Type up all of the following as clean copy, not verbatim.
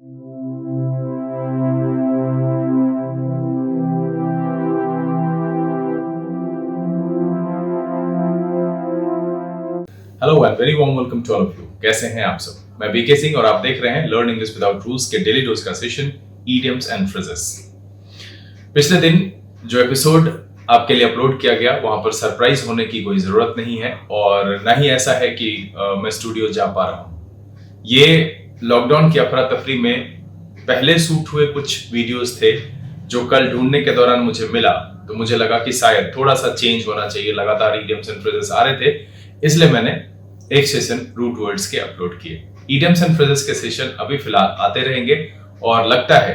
Hello and very warm welcome to all of you. कैसे हैं आप सब? मैं बीके सिंह और आप देख रहे हैं लर्न इंग्लिश विदाउट रूल्स के डेली डोज का सेशन इडियम्स एंड फ्रेजेस। पिछले दिन जो एपिसोड आपके लिए अपलोड किया गया वहां पर सरप्राइज होने की कोई जरूरत नहीं है और ना ही ऐसा है कि मैं स्टूडियो जा पा रहा हूं। ये लॉकडाउन की अफरा तफरी में पहले शूट हुए कुछ वीडियोस थे जो कल ढूंढने के दौरान मुझे मिला, तो मुझे लगा कि शायद थोड़ा सा चेंज होना चाहिए। लगातार इडियम्स एंड फ्रेजेस आ रहे थे, इसलिए मैंने एक सेशन रूट वर्ड्स के अपलोड किए। इडियम्स एंड फ्रेजेस के सेशन अभी फिलहाल आते रहेंगे और लगता है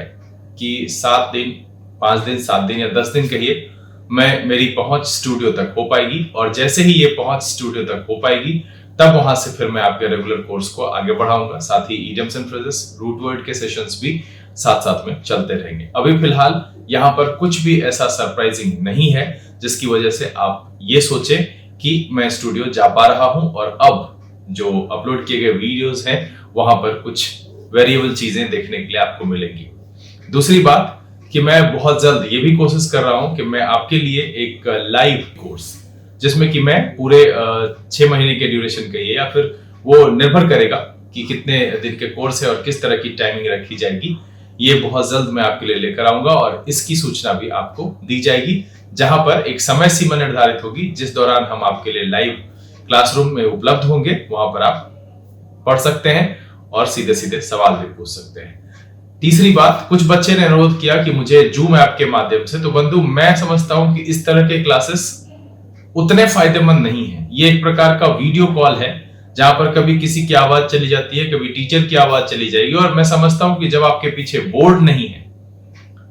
कि 7 दिन 5 दिन 7 दिन या 10 दिन कहिए मेरी पहुंच स्टूडियो तक हो पाएगी और जैसे ही ये पहुंच स्टूडियो तक हो पाएगी तब वहां से फिर मैं आपके रेगुलर कोर्स को आगे बढ़ाऊंगा। साथ ही idioms and phrases root word के सेशंस भी साथ साथ में चलते रहेंगे। अभी फिलहाल यहाँ पर कुछ भी ऐसा सरप्राइजिंग नहीं है जिसकी वजह से आप ये सोचें कि मैं स्टूडियो जा पा रहा हूं और अब जो अपलोड किए गए वीडियोस हैं वहां पर कुछ वेरिएबल चीजें देखने के लिए आपको मिलेंगी। दूसरी बात कि मैं बहुत जल्द ये भी कोशिश कर रहा हूं कि मैं आपके लिए एक लाइव कोर्स, जिसमें कि मैं पूरे 6 महीने के ड्यूरेशन कहिए या फिर वो निर्भर करेगा कि कितने दिन के कोर्स है और किस तरह की टाइमिंग रखी जाएगी, ये बहुत जल्द मैं आपके लिए लेकर आऊंगा और इसकी सूचना भी आपको दी जाएगी, जहां पर एक समय सीमा निर्धारित होगी जिस दौरान हम आपके लिए लाइव क्लासरूम में उपलब्ध होंगे। वहां पर आप पढ़ सकते हैं और सीधे सीधे सवाल भी पूछ सकते हैं। तीसरी बात, कुछ बच्चे ने अनुरोध किया कि मुझे जूम ऐप के माध्यम से, तो बंधु मैं समझता हूं कि इस तरह के क्लासेस उतने फायदेमंद नहीं है। ये एक प्रकार का वीडियो कॉल है जहां पर कभी किसी की आवाज चली जाती है, कभी टीचर की आवाज चली जाएगी और मैं समझता हूं कि जब आपके पीछे बोर्ड नहीं है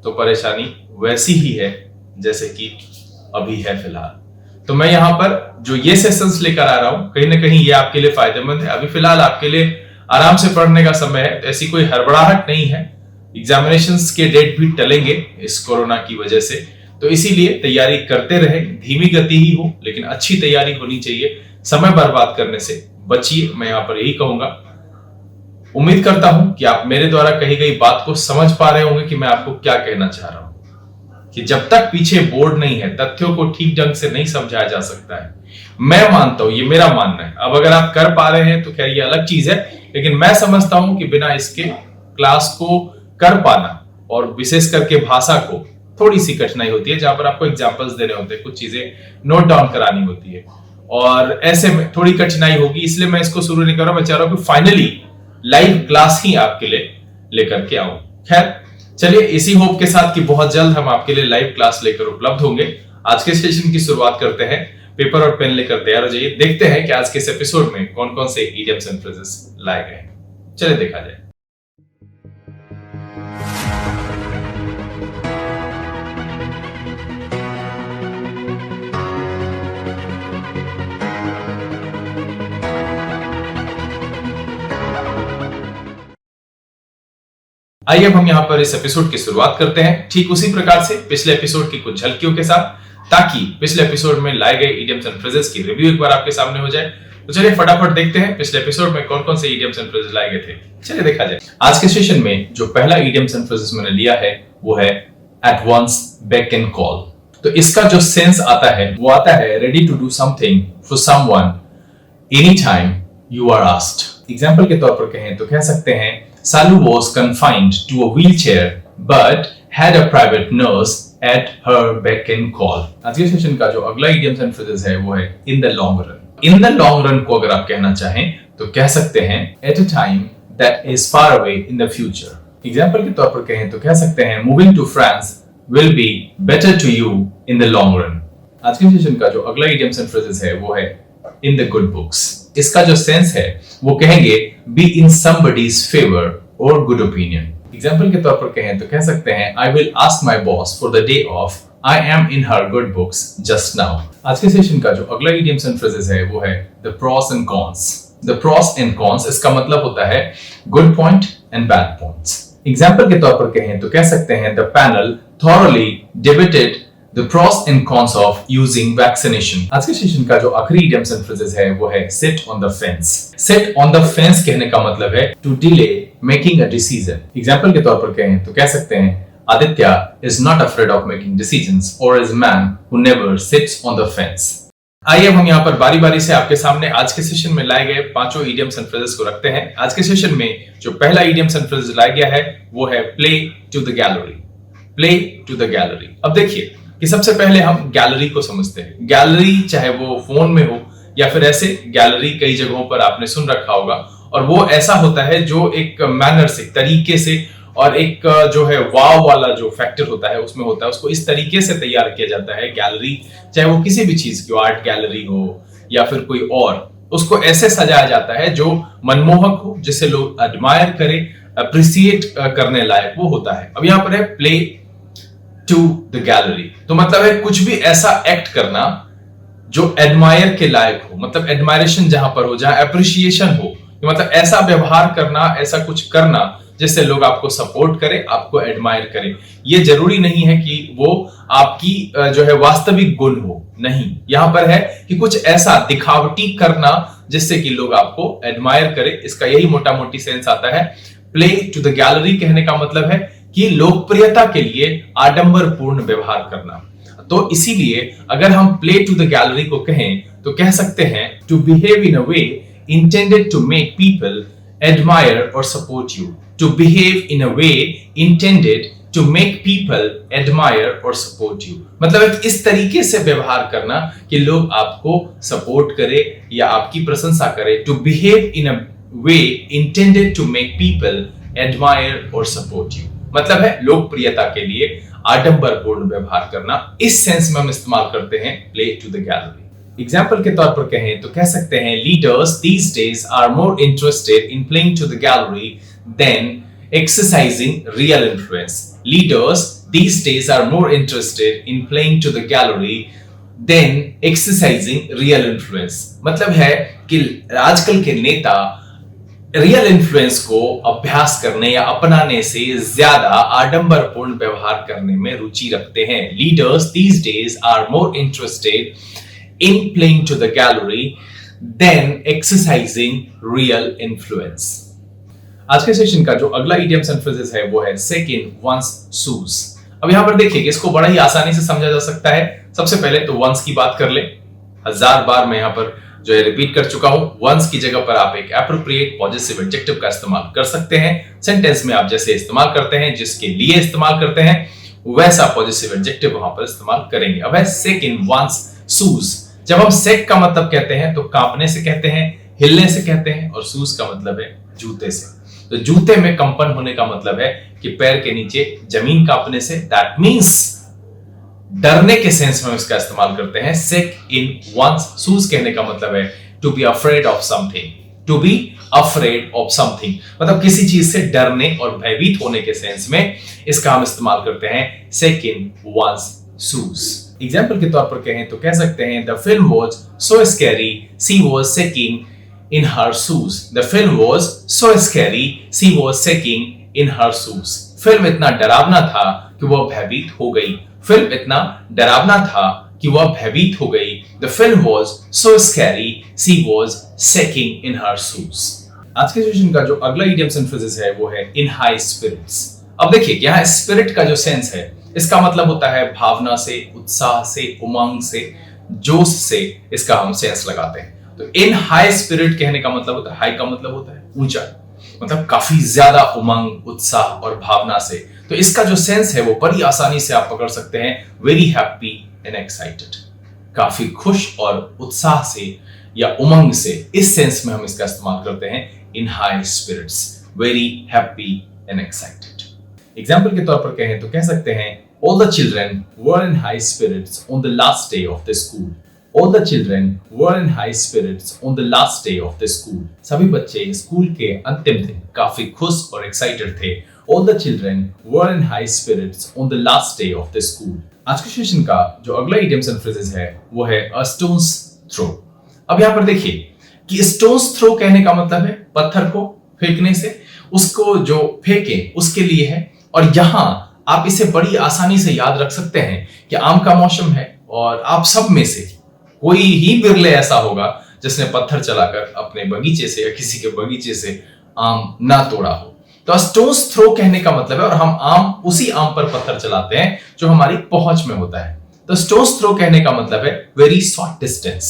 तो परेशानी वैसी ही है जैसे कि अभी है फिलहाल। तो मैं यहाँ पर जो ये सेशंस लेकर आ रहा हूं कहीं ना कहीं ये आपके लिए फायदेमंद है। अभी फिलहाल आपके लिए आराम से पढ़ने का समय है, तो ऐसी कोई हड़बड़ाहट नहीं है। एग्जामिनेशंस के डेट भी टलेंगे इस कोरोना की वजह से, तो इसीलिए तैयारी करते रहे, धीमी गति ही हो लेकिन अच्छी तैयारी होनी चाहिए। समय बर्बाद करने से बचिए, मैं यहाँ पर यही कहूंगा। उम्मीद करता हूं कि आप मेरे द्वारा कही गई बात को समझ पा रहे होंगे कि मैं आपको क्या कहना चाह रहा हूं, कि जब तक पीछे बोर्ड नहीं है तथ्यों को ठीक ढंग से नहीं समझाया जा सकता है। मैं मानता हूं, ये मेरा मानना है। अब अगर आप कर पा रहे हैं तो खैर ये अलग चीज है, लेकिन मैं समझता हूं कि बिना इसके क्लास को कर पाना और विशेष करके भाषा को थोड़ी सी कठिनाई होती है, जहां पर आपको एग्जांपल्स देने होते हैं, कुछ चीजें नोट डाउन करानी होती है और ऐसे में थोड़ी कठिनाई होगी। इसलिए मैं इसको शुरू नहीं कर रहा, मैं चाह रहा हूं कि फाइनली लाइव क्लास ही आपके लिए लेकर के आऊं। खैर चलिए, इसी होप के साथ कि बहुत जल्द हम आपके लिए लाइव क्लास लेकर उपलब्ध होंगे, आज के सेशन की शुरुआत करते हैं। पेपर और पेन लेकर तैयार हो जाइए। देखते हैं कि आज के इस एपिसोड में कौन कौन से इडियम्स एंड फ्रेजेस लाए गए हैं। चलिए देखा जाए। आइए अब हम यहाँ पर इस एपिसोड की शुरुआत करते हैं ठीक उसी प्रकार से पिछले एपिसोड की कुछ झलकियों के साथ, ताकि पिछले एपिसोड में लाए गए इडियम्स एंड फ्रेजेस की रिव्यू एक बार आपके सामने हो जाए। तो चलिए फटाफट देखते हैं पिछले एपिसोड में कौन कौन से इडियम्स एंड फ्रेजेस लाए गए थे। चलिए देखा जाए। आज के सेशन में जो पहला इडियम्स एंड फ्रेजेस मैंने लिया है वो है at once beck and call. तो इसका जो सेंस आता है वो आता है ready to do something for someone any time you are asked. Example के तौर पर कहें तो कह सकते हैं Salu was confined to a wheelchair but had a private nurse at her beck and call। आज के सेशन का जो अगला इडियम्स एंड फ्रेजेस है वो है in the long run। In the long run को अगर आप कहना चाहें तो कह सकते हैं at a time that is far away in the future। Example के तौर पर कहें तो कह सकते हैं moving to France will be better to you in the long run। आज के सेशन का जो अगला इडियम्स एंड फ्रेजेस है वो है in the good books। इसका जो सेंस है वो कहेंगे be in somebody's favor or good opinion। Example के तौर पर कहें तो कह सकते हैं I will ask my boss for the day off, I am in her good books just now। आज के सेशन का जो अगला idioms and phrases है वो है the pros and cons। the pros and cons इसका मतलब होता है good point and bad points। Example के तौर पर कहें तो कह सकते हैं the panel thoroughly debated The pros and cons of using vaccination. आज के सेशन का जो आखिरी idioms and phrases है वो है sit on the fence. Sit on the fence कहने का मतलब है to delay making a decision. Example के तौर पर कहें तो कह सकते हैं Aditya is not afraid of making decisions or is a man who never sits on the fence. आइए अब हम यहाँ पर बारी बारी से आपके सामने आज के सेशन में लाए गए पांचों idioms and phrases को रखते हैं। आज के सेशन में जो पहला idioms and phrases लाया गया है वो है play to the gallery. Play to the gallery. अब देखिए कि सबसे पहले हम गैलरी को समझते हैं। गैलरी चाहे वो फोन में हो या फिर ऐसे गैलरी कई जगहों पर आपने सुन रखा होगा, और वो ऐसा होता है जो एक मैनर से, तरीके से, और एक जो है वाव वाला जो फैक्टर होता है उसमें होता है, उसको इस तरीके से तैयार किया जाता है गैलरी, चाहे वो किसी भी चीज की आर्ट गैलरी हो या फिर कोई और, उसको ऐसे सजाया जाता है जो मनमोहक हो, जिसे लोग एडमायर करें, अप्रिसिएट करने लायक वो होता है। अब यहाँ पर है प्ले टू द गैलरी, तो मतलब है कुछ भी ऐसा एक्ट करना जो एडमायर के लायक हो, मतलब एडमायरेशन जहां पर हो, जहां एप्रिसिएशन हो, मतलब ऐसा व्यवहार करना, ऐसा कुछ करना जिससे लोग आपको सपोर्ट करें, आपको एडमायर करें। ये जरूरी नहीं है कि वो आपकी जो है वास्तविक गुण हो, नहीं, यहां पर है कि कुछ ऐसा दिखावटी करना जिससे कि लोग आपको एडमायर करें। इसका यही मोटा मोटी सेंस आता है। प्ले टू द गैलरी कहने का मतलब है कि लोकप्रियता के लिए आडंबरपूर्ण व्यवहार करना। तो इसीलिए अगर हम प्ले टू द गैलरी को कहें तो कह सकते हैं to behave in a way intended to make people admire और support you. To behave in a way intended to make people admire और सपोर्ट यू, मतलब इस तरीके से व्यवहार करना कि लोग आपको सपोर्ट करें या आपकी प्रशंसा करें। To behave in a way intended to make people admire और सपोर्ट यू, मतलब है लोकप्रियता के लिए आडंबरपूर्ण व्यवहार करना। इस सेंस में हम इस्तेमाल करते हैं play to the gallery. Example के तौर पर कहें तो कह सकते हैं leaders these days are more interested in playing to the gallery than exercising real influence. Leaders these days are more interested in playing to the gallery than exercising real influence, मतलब है कि आजकल के नेता रियल इन्फ्लुएंस को अभ्यास करने या अपनाने से ज्यादा आडंबरपूर्ण व्यवहार करने में रुचि रखते हैं। Leaders these days are more interested in playing to the gallery than exercising real influence. आज के सेशन का जो अगला idioms and phrases है वो है sick in one's shoes। अब यहां पर देखिए कि इसको बड़ा ही आसानी से समझा जा सकता है। सबसे पहले तो once की बात कर ले। 1000 बार मैं यहां पर जो है रिपीट कर चुका हूं। once की जगह पर आप एक एप्रोप्रिएट पॉजिटिव एडजेक्टिव का इस्तेमाल कर सकते हैं। सेंटेंस में आप जैसे इस्तेमाल करते हैं, जिसके लिए इस्तेमाल करते हैं, वैसा पॉजिटिव एडजेक्टिव वहां पर इस्तेमाल करेंगे। अब है sick in one's shoes। जब हम sick का मतलब कहते हैं तो कांपने से कहते हैं, हिलने से कहते हैं, और shoes का मतलब है जूते से। तो जूते में कंपन होने का मतलब है कि पैर के नीचे जमीन कांपने से, दैट मींस डरने के सेंस में इसका इस्तेमाल करते हैं। sick in one's shoes कहने का मतलब है to be afraid of something, to be afraid of something, मतलब किसी चीज से डरने और भयभीत होने के सेंस में इसका हम इस्तेमाल करते हैं sick in one's shoes। Example के तौर पर कहें तो कह सकते हैं the film was so scary she was shaking in her shoes। the film was so scary she was shaking in her shoes। Film इतना डरावना था कि वह भयभीत हो गई। फिल्म इतना डरावना था कि वह भयभीत हो गई। The film was so scary she was shaking in her shoes। आज के सेशन का जो अगला idioms and phrases है वो है in high spirits। अब देखिए यहाँ स्पिरिट का जो सेंस है इसका मतलब होता है भावना से, उत्साह से, उमंग से, जोश से, इसका हम सेंस लगाते हैं। तो इन हाई स्पिरिट कहने का मतलब होता है, हाई का मतलब होता है ऊंचा, मतलब काफी ज्यादा उमंग, उत्साह और भावना से। तो इसका जो सेंस है वो बड़ी आसानी से आप पकड़ सकते हैं, वेरी हैप्पी एंड एक्साइटेड, काफी खुश और उत्साह से या उमंग से। इस सेंस में हम इसका इस्तेमाल करते हैं in high spirits, very happy and excited. Example के तौर पर कहें तो कह सकते हैं all the children were in high spirits on the last day of the school। all the children were in high spirits on the last day of the school। सभी बच्चे स्कूल के अंतिम दिन काफी खुश और एक्साइटेड थे। all the children were in high spirits on the last day of the school। आज के सेशन का जो अगला idioms and phrases है वो है a stone's throw। अब यहाँ पर देखिए कि stone's throw कहने का मतलब है पत्थर को फेंकने से, उसको जो फेंके उसके लिए है, और यहां आप इसे बड़ी आसानी से याद रख सकते हैं कि आम का मौसम है और आप सब में से कोई ही बिरले ऐसा होगा जिसने पत्थर चलाकर अपने बगीचे से या किसी के बगीचे से आम ना तोड़ा हो। तो स्टोन्स थ्रो कहने का मतलब है, और हम उसी आम पर पत्थर चलाते हैं जो हमारी पहुंच में होता है। तो स्टोन्स थ्रो कहने का मतलब है वेरी शॉर्ट डिस्टेंस।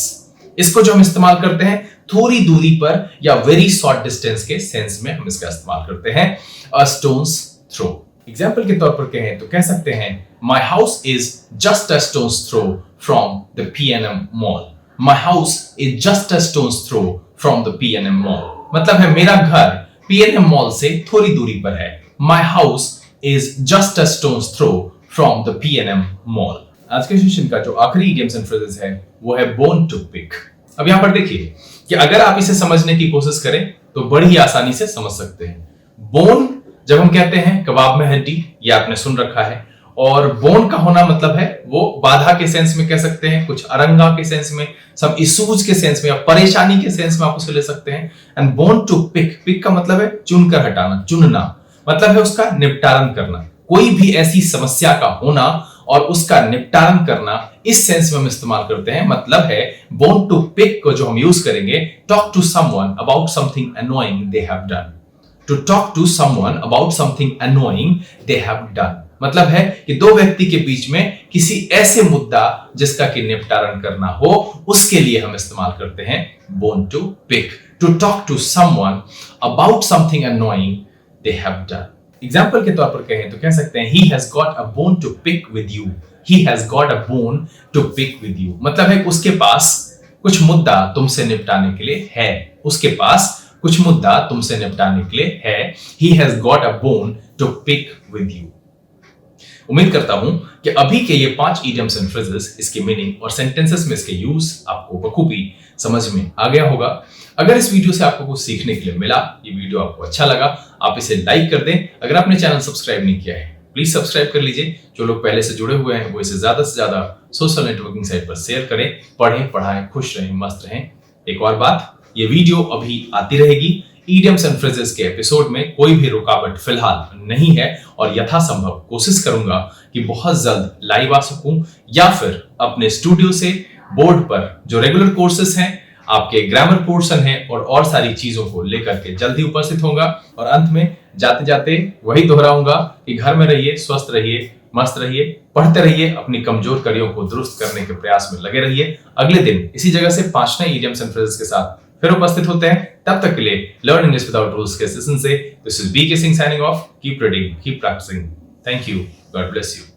इसको जो हम इस्तेमाल करते हैं थोड़ी दूरी पर या वेरी शॉर्ट डिस्टेंस के सेंस में हम इसका इस्तेमाल करते हैं, अ स्टोन्स थ्रो। एग्जाम्पल के तौर पर कहें तो कह सकते हैं my house is just a stone's throw from the P&M mall. My house is just a stone's throw from the P&M mall, मतलब है मेरा घर P&M मॉल से थोड़ी दूरी पर है। My house is just a stone's throw from the P&M mall. आज के सेशन का जो आखिरी इडियम्स एंड फ्रेजेस है वो है बोन टू पिक। अब यहां पर देखिए कि अगर आप इसे समझने की कोशिश करें तो बड़ी आसानी से समझ सकते हैं। बोन जब हम कहते हैं कबाब में हड्डी, ये आपने सुन रखा है, और बोन का होना मतलब है वो बाधा के सेंस में कह सकते हैं, कुछ अरंगा के सेंस में, सम इश्यूज के सेंस में या परेशानी के सेंस में आप उसे ले सकते हैं। And bone to pick, pick का मतलब है चुनकर हटाना, चुनना, मतलब है उसका निपटारण करना, कोई भी ऐसी समस्या का होना और उसका निपटारण करना, इस सेंस में हम इस्तेमाल करते हैं। मतलब है बोन टू पिक को जो हम यूज करेंगे, talk to someone about something annoying they have done. To talk to someone about something annoying they have done मतलब है कि दो व्यक्ति के बीच में किसी ऐसे मुद्दा जिसका कि निपटारण करना हो, उसके लिए हम इस्तेमाल करते हैं bone to pick. To talk to someone about something annoying they have done. Example के तौर पर कहें तो कह सकते हैं he has got a bone to pick with you. He has got a bone to pick with you. मतलब है उसके पास कुछ मुद्दा तुमसे निपटाने के लिए है। उसके पास कुछ मुद्दा तुमसे निपटाने के लिए है। He has got a bone to pick with you. उम्मीद करता हूं कि अभी के ये 5 idioms and phrases, इसके मीनिंग और सेंटेंसेस में इसके यूज आपको बखूबी समझ में आ गया होगा। अगर इस वीडियो से आपको कुछ सीखने के लिए मिला, ये वीडियो आपको अच्छा लगा, आप इसे लाइक कर दें। अगर आपने चैनल सब्सक्राइब नहीं किया है प्लीज सब्सक्राइब कर लीजिए। जो लोग पहले से जुड़े हुए हैं वो इसे ज्यादा से ज्यादा सोशल नेटवर्किंग साइट पर शेयर करें। पढ़ें, पढ़ाएं, खुश रहें, मस्त रहें। एक और बात, ये वीडियो अभी आती रहेगी। idioms and phrases के एपिसोड में कोई भी रुकावट फिलहाल नहीं है और यथासंभव कोशिश करूंगा कि बहुत जल्द लाइव आ सकूं, या फिर अपने स्टूडियो से बोर्ड पर जो रेगुलर कोर्सेस हैं, आपके ग्रामर पोर्शन है और सारी चीजों को लेकर के जल्दी उपस्थित होगा। और अंत में जाते जाते वही दोहराऊंगा कि घर में रहिए, स्वस्थ रहिए, मस्त रहिए, पढ़ते रहिए, अपनी कमजोर कड़ियों को दुरुस्त करने के प्रयास में लगे रहिए। अगले दिन इसी जगह से 5 नए idioms and phrases के साथ फिर उपस्थित होते हैं। तब तक के लिए लर्न इंग्लिश विदाउट रूल्स के सेशन से this is BK Singh signing off. Keep reading, keep practising. Thank you, God bless you.